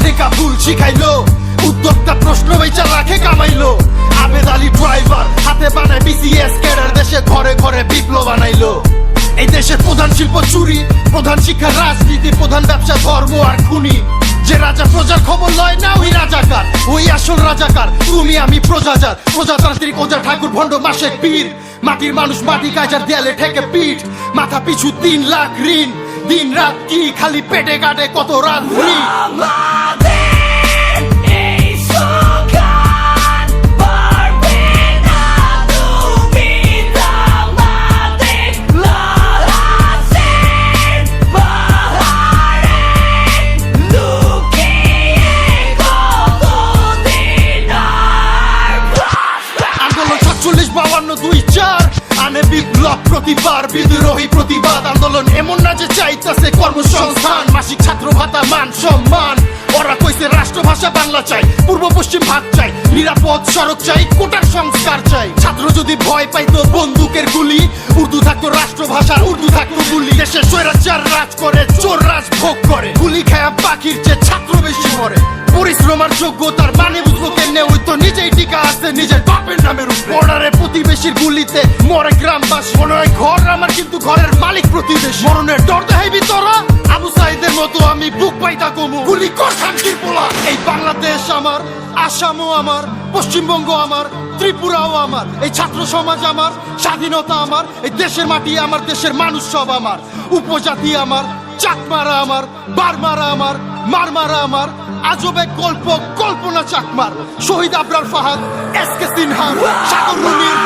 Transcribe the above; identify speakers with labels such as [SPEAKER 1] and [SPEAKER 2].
[SPEAKER 1] লেখা ভুল শিখাইলো, উদ্যোক্তা প্রশ্ন বেচা রাখে কামাইলো। আবেদ আলী ড্রাইভার হাতে বানায় বিসিএস ক্যাডার, দেশে ঘরে ঘরে বিপ্লব বানাইলো। এই দেশের প্রধান শিল্প চুরি, প্রধান শিক্ষা রাজনীতি, প্রধান ব্যবসা ধর্ম আর খুনি। যে রাজা প্রজার খবর লয় না ওই রাজাকার, ওই আসল রাজাকার তুমি আমি প্রজাজাত। প্রজাতান্ত্রিক ওজা ঠাকুর ভণ্ড মাসের পীর, মাটির মানুষ মাটি কাজার দেয়ালে ঠেকে পিঠ। মাথা পিছু 3 লাখ ঋণ, দিন রাত কি খালি পেটে কাটে কত রাত ফ্রি। আনে বিপ্লব প্রতিবার, বিদ্রোহী প্রতিবাদ আন্দোলন। এমন না যে চাইতাছে কর্মসংস্থান, মাসিক ছাত্র ভাতা মান সম্মান। ওরা কইছে রাষ্ট্রভাষা বাংলা চাই, পূর্ব পশ্চিম ভাগ চাই, নিরাপদ সড়ক চাই, কোটার সংস্কার চাই। ছাত্র যদি ভয় পাইতো বন্দুকের গুলি, উর্দু থাকতো রাষ্ট্রভাষা, উর্দু থাকতো গুলি। দেশে স্বৈরাচার রাজ করে, চোর রাজ ভোগ করে, গুলি খায়া পাখির চেয়ে ছাত্র বেশি মরে। পরিশ্রম আর যোগ্যতার মানে বুঝবো কেমনে, ওই তো নিজেই টিকা আছে নিজের বাপের নামের উপর। বর্ডারে প্রতিবেশীর গুলিতে মরে গ্রামবাসী, মনে হয় ঘর আমার কিন্তু ঘরের মালিক প্রতিবেশী। মরণের ডর দেখাইবি তোরা, আবু সাইদের মতো আমি বুক পাইতা কমু। গুলি কর শান্তির পোলা। এই বাংলাদেশ আমার, আসামও আমার, পশ্চিমবঙ্গ আমার, ত্রিপুরাও আমার। এই ছাত্র সমাজ আমার, স্বাধীনতা আমার। এই দেশের মাটি আমার, দেশের মানুষ সব আমার। উপজাতি আমার, চাকমারা আমার, বারমারা আমার, মারমারা আমার। আজবে গল্প কল্পনা চাকমার, শহীদ আবরার ফাহাদ, এস কে সিনহা, সাগর রুমির।